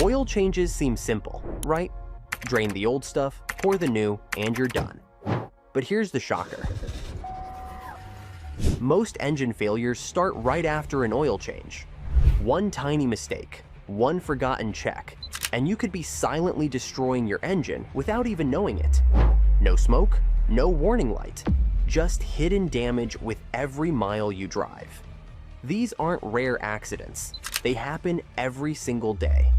Oil changes seem simple, right? Drain the old stuff, pour the new, and you're done. But here's the shocker. Most engine failures start right after an oil change. One tiny mistake, one forgotten check, and you could be silently destroying your engine without even knowing it. No smoke, no warning light, just hidden damage with every mile you drive. These aren't rare accidents. They happen every single day.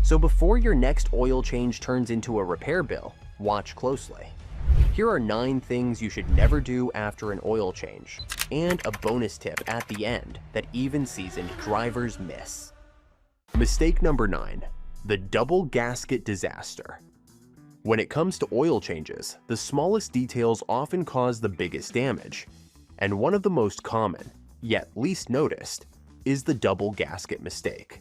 So before your next oil change turns into a repair bill, watch closely. Here are 9 things you should never do after an oil change, and a bonus tip at the end that even seasoned drivers miss. Mistake number 9, the double gasket disaster. When it comes to oil changes, the smallest details often cause the biggest damage, and one of the most common, yet least noticed, is the double gasket mistake.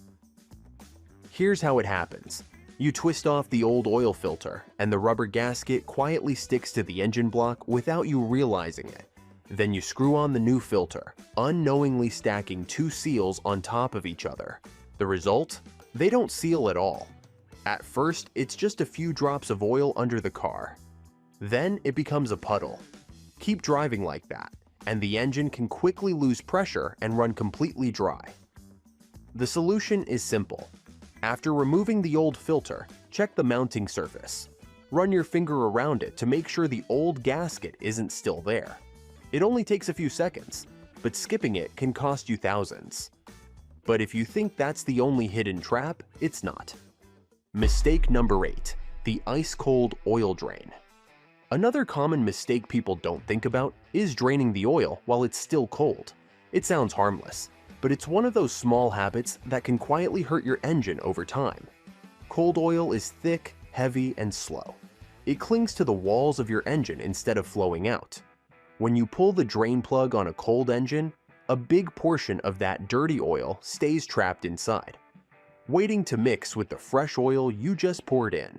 Here's how it happens. You twist off the old oil filter, and the rubber gasket quietly sticks to the engine block without you realizing it. Then you screw on the new filter, unknowingly stacking 2 seals on top of each other. The result? They don't seal at all. At first, it's just a few drops of oil under the car. Then it becomes a puddle. Keep driving like that, and the engine can quickly lose pressure and run completely dry. The solution is simple. After removing the old filter, check the mounting surface. Run your finger around it to make sure the old gasket isn't still there. It only takes a few seconds, but skipping it can cost you thousands. But if you think that's the only hidden trap, it's not. Mistake number 8, the ice-cold oil drain. Another common mistake people don't think about is draining the oil while it's still cold. It sounds harmless, but it's one of those small habits that can quietly hurt your engine over time. Cold oil is thick, heavy, and slow. It clings to the walls of your engine instead of flowing out. When you pull the drain plug on a cold engine, a big portion of that dirty oil stays trapped inside, waiting to mix with the fresh oil you just poured in.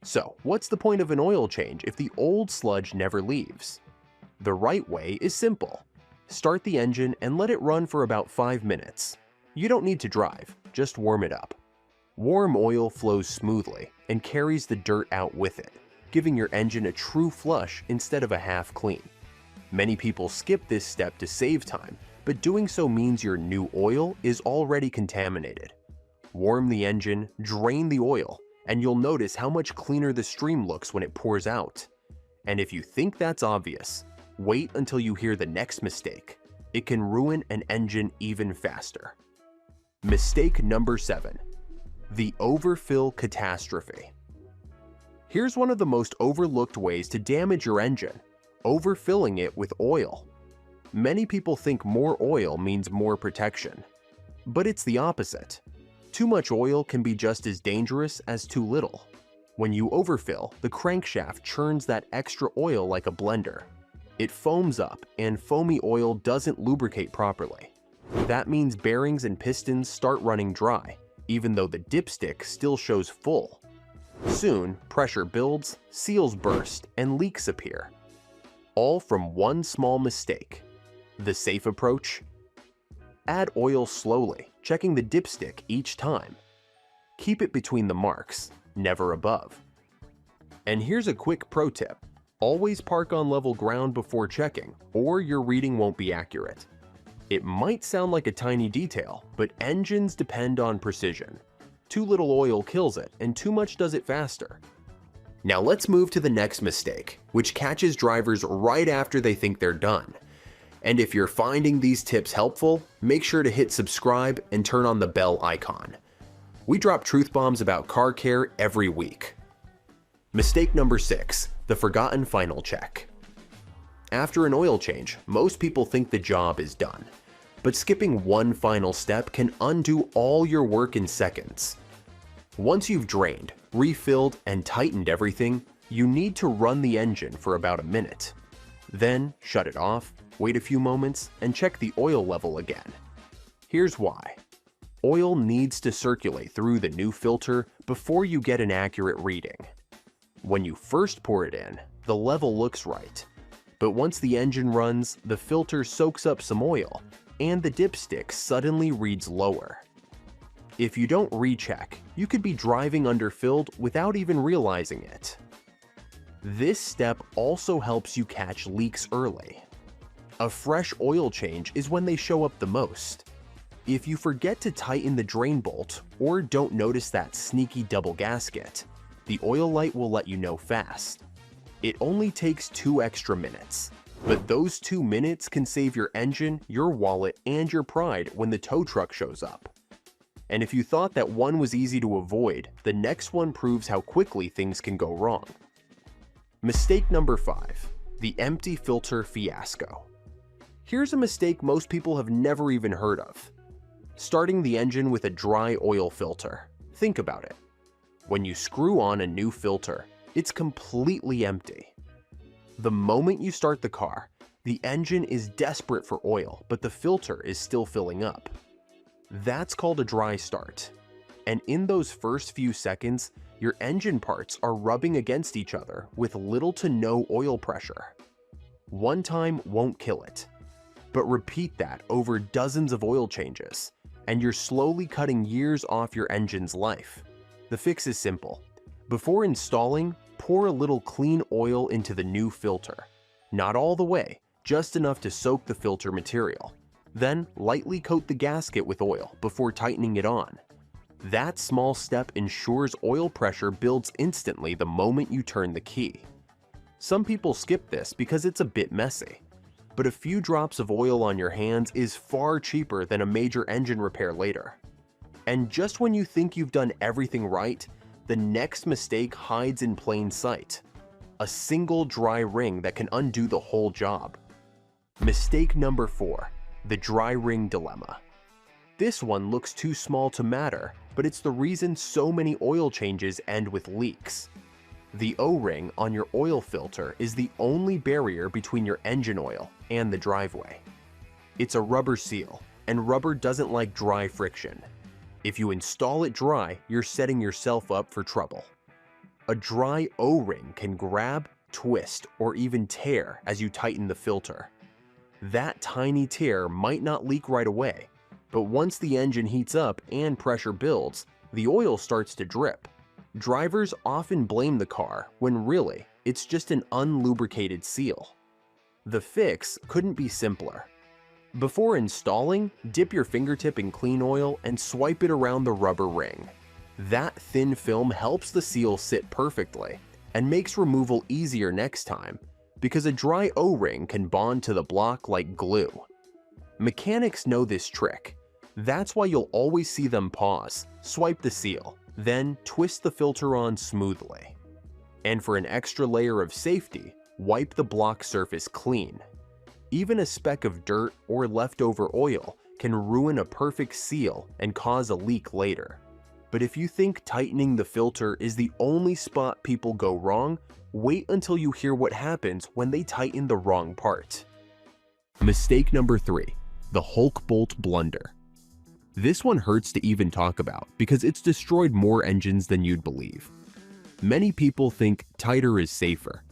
So, what's the point of an oil change if the old sludge never leaves? The right way is simple. Start the engine and let it run for about 5 minutes. You don't need to drive, just warm it up. Warm oil flows smoothly and carries the dirt out with it, giving your engine a true flush instead of a half clean. Many people skip this step to save time, but doing so means your new oil is already contaminated. Warm the engine, drain the oil, and you'll notice how much cleaner the stream looks when it pours out. And if you think that's obvious, wait until you hear the next mistake. It can ruin an engine even faster. Mistake number 7, the overfill catastrophe. Here's one of the most overlooked ways to damage your engine: overfilling it with oil. Many people think more oil means more protection, but it's the opposite. Too much oil can be just as dangerous as too little. When you overfill, the crankshaft churns that extra oil like a blender. It foams up, and foamy oil doesn't lubricate properly. That means bearings and pistons start running dry, even though the dipstick still shows full. Soon, pressure builds, seals burst, and leaks appear. All from one small mistake. The safe approach? Add oil slowly, checking the dipstick each time. Keep it between the marks, never above. And here's a quick pro tip. Always park on level ground before checking, or your reading won't be accurate. It might sound like a tiny detail, but engines depend on precision. Too little oil kills it, and too much does it faster. Now let's move to the next mistake, which catches drivers right after they think they're done. And if you're finding these tips helpful, make sure to hit subscribe and turn on the bell icon. We drop truth bombs about car care every week. Mistake number 6, the forgotten final check. After an oil change, most people think the job is done. But skipping one final step can undo all your work in seconds. Once you've drained, refilled, and tightened everything, you need to run the engine for about a minute. Then shut it off, wait a few moments, and check the oil level again. Here's why. Oil needs to circulate through the new filter before you get an accurate reading. When you first pour it in, the level looks right. But once the engine runs, the filter soaks up some oil, and the dipstick suddenly reads lower. If you don't recheck, you could be driving underfilled without even realizing it. This step also helps you catch leaks early. A fresh oil change is when they show up the most. If you forget to tighten the drain bolt or don't notice that sneaky double gasket, the oil light will let you know fast. It only takes 2 extra minutes, but those 2 minutes can save your engine, your wallet, and your pride when the tow truck shows up. And if you thought that one was easy to avoid, the next one proves how quickly things can go wrong. Mistake number 5, the empty filter fiasco. Here's a mistake most people have never even heard of. Starting the engine with a dry oil filter. Think about it. When you screw on a new filter, it's completely empty. The moment you start the car, the engine is desperate for oil, but the filter is still filling up. That's called a dry start. And in those first few seconds, your engine parts are rubbing against each other with little to no oil pressure. One time won't kill it, but repeat that over dozens of oil changes, and you're slowly cutting years off your engine's life. The fix is simple. Before installing, pour a little clean oil into the new filter. Not all the way, just enough to soak the filter material. Then lightly coat the gasket with oil before tightening it on. That small step ensures oil pressure builds instantly the moment you turn the key. Some people skip this because it's a bit messy, but a few drops of oil on your hands is far cheaper than a major engine repair later. And just when you think you've done everything right, the next mistake hides in plain sight. A single dry ring that can undo the whole job. Mistake number 4, the dry ring dilemma. This one looks too small to matter, but it's the reason so many oil changes end with leaks. The O-ring on your oil filter is the only barrier between your engine oil and the driveway. It's a rubber seal, and rubber doesn't like dry friction. If you install it dry, you're setting yourself up for trouble. A dry O-ring can grab, twist, or even tear as you tighten the filter. That tiny tear might not leak right away, but once the engine heats up and pressure builds, the oil starts to drip. Drivers often blame the car when really, it's just an unlubricated seal. The fix couldn't be simpler. Before installing, dip your fingertip in clean oil and swipe it around the rubber ring. That thin film helps the seal sit perfectly and makes removal easier next time because a dry O-ring can bond to the block like glue. Mechanics know this trick. That's why you'll always see them pause, swipe the seal, then twist the filter on smoothly. And for an extra layer of safety, wipe the block surface clean. Even a speck of dirt or leftover oil can ruin a perfect seal and cause a leak later. But if you think tightening the filter is the only spot people go wrong, wait until you hear what happens when they tighten the wrong part. Mistake number 3, the Hulk bolt blunder. This one hurts to even talk about because it's destroyed more engines than you'd believe. Many people think tighter is safer.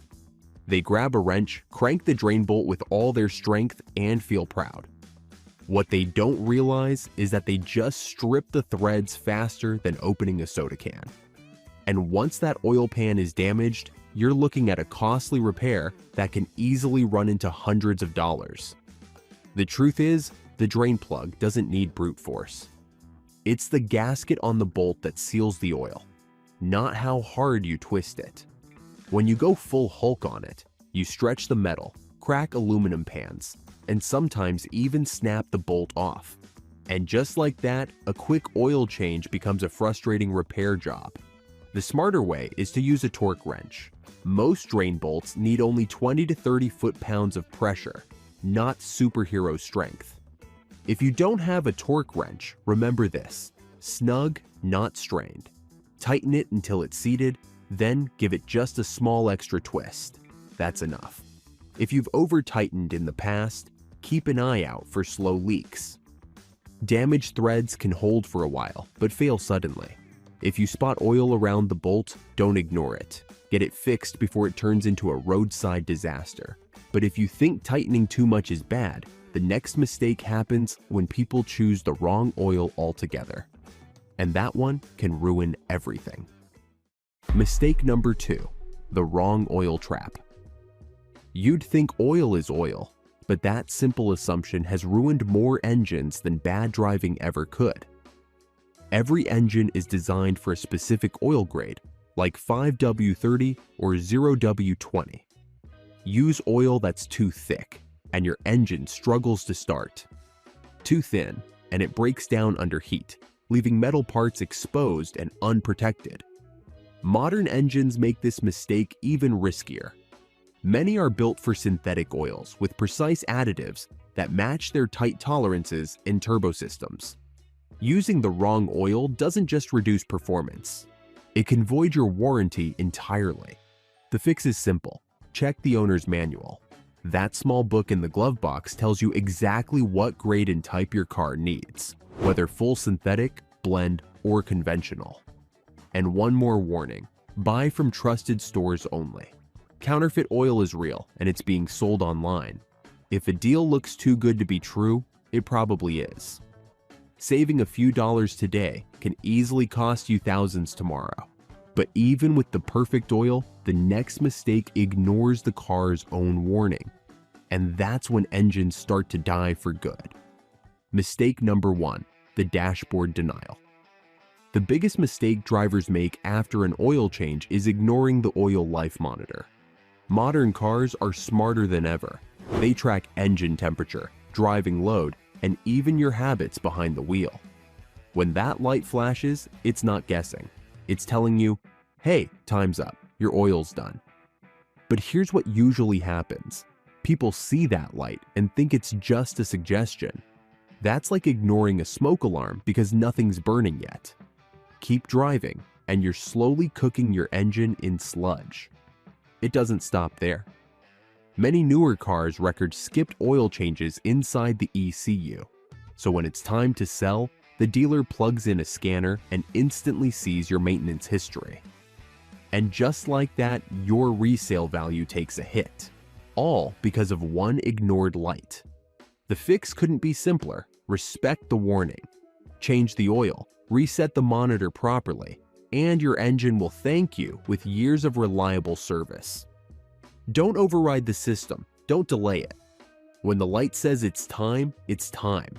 They grab a wrench, crank the drain bolt with all their strength, and feel proud. What they don't realize is that they just strip the threads faster than opening a soda can. And once that oil pan is damaged, you're looking at a costly repair that can easily run into hundreds of dollars. The truth is, the drain plug doesn't need brute force. It's the gasket on the bolt that seals the oil, not how hard you twist it. When you go full Hulk on it, you stretch the metal, crack aluminum pans, and sometimes even snap the bolt off. And just like that, a quick oil change becomes a frustrating repair job. The smarter way is to use a torque wrench. Most drain bolts need only 20 to 30 foot-pounds of pressure, not superhero strength. If you don't have a torque wrench, remember this: snug, not strained. Tighten it until it's seated, then give it just a small extra twist. That's enough. If you've over-tightened in the past, keep an eye out for slow leaks. Damaged threads can hold for a while, but fail suddenly. If you spot oil around the bolt, don't ignore it. Get it fixed before it turns into a roadside disaster. But if you think tightening too much is bad, the next mistake happens when people choose the wrong oil altogether. and that one can ruin everything. Mistake number 2, the wrong oil trap. You'd think oil is oil, but that simple assumption has ruined more engines than bad driving ever could. Every engine is designed for a specific oil grade, like 5W30 or 0W20. Use oil that's too thick, and your engine struggles to start. Too thin, and it breaks down under heat, leaving metal parts exposed and unprotected. Modern engines make this mistake even riskier. Many are built for synthetic oils with precise additives that match their tight tolerances in turbo systems. Using the wrong oil doesn't just reduce performance. It can void your warranty entirely. The fix is simple. Check the owner's manual. That small book in the glove box tells you exactly what grade and type your car needs, whether full synthetic, blend, or conventional. And one more warning, buy from trusted stores only. Counterfeit oil is real and it's being sold online. If a deal looks too good to be true, it probably is. Saving a few dollars today can easily cost you thousands tomorrow. But even with the perfect oil, the next mistake ignores the car's own warning. And that's when engines start to die for good. Mistake number 1, the dashboard denial. The biggest mistake drivers make after an oil change is ignoring the oil life monitor. Modern cars are smarter than ever. They track engine temperature, driving load, and even your habits behind the wheel. When that light flashes, it's not guessing. It's telling you, hey, time's up, your oil's done. But here's what usually happens. People see that light and think it's just a suggestion. That's like ignoring a smoke alarm because nothing's burning yet. Keep driving, and you're slowly cooking your engine in sludge. It doesn't stop there. Many newer cars record skipped oil changes inside the ECU. So when it's time to sell, the dealer plugs in a scanner and instantly sees your maintenance history. And just like that, your resale value takes a hit. All because of one ignored light. The fix couldn't be simpler. Respect the warning. Change the oil, reset the monitor properly, and your engine will thank you with years of reliable service. Don't override the system. Don't delay it. When the light says it's time, it's time.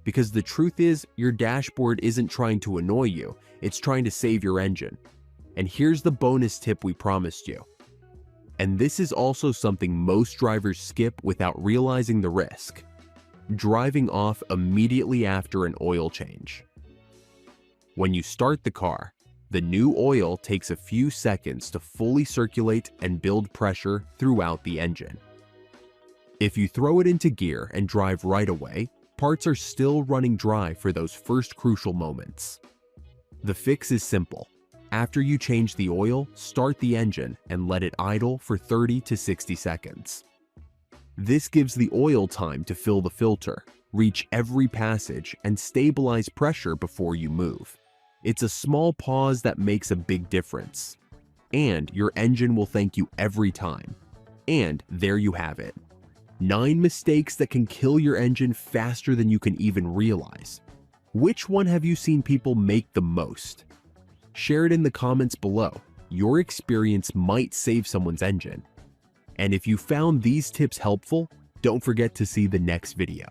Because the truth is, your dashboard isn't trying to annoy you, it's trying to save your engine. And here's the bonus tip we promised you. And this is also something most drivers skip without realizing the risk. Driving off immediately after an oil change. When you start the car, the new oil takes a few seconds to fully circulate and build pressure throughout the engine. If you throw it into gear and drive right away, parts are still running dry for those first crucial moments. The fix is simple. After you change the oil, start the engine and let it idle for 30 to 60 seconds. This gives the oil time to fill the filter, reach every passage, and stabilize pressure before you move. It's a small pause that makes a big difference. And your engine will thank you every time. And there you have it. 9 mistakes that can kill your engine faster than you can even realize. Which one have you seen people make the most? Share it in the comments below. Your experience might save someone's engine. And if you found these tips helpful, don't forget to see the next video,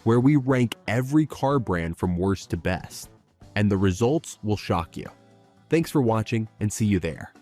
where we rank every car brand from worst to best. And the results will shock you. Thanks for watching, and see you there.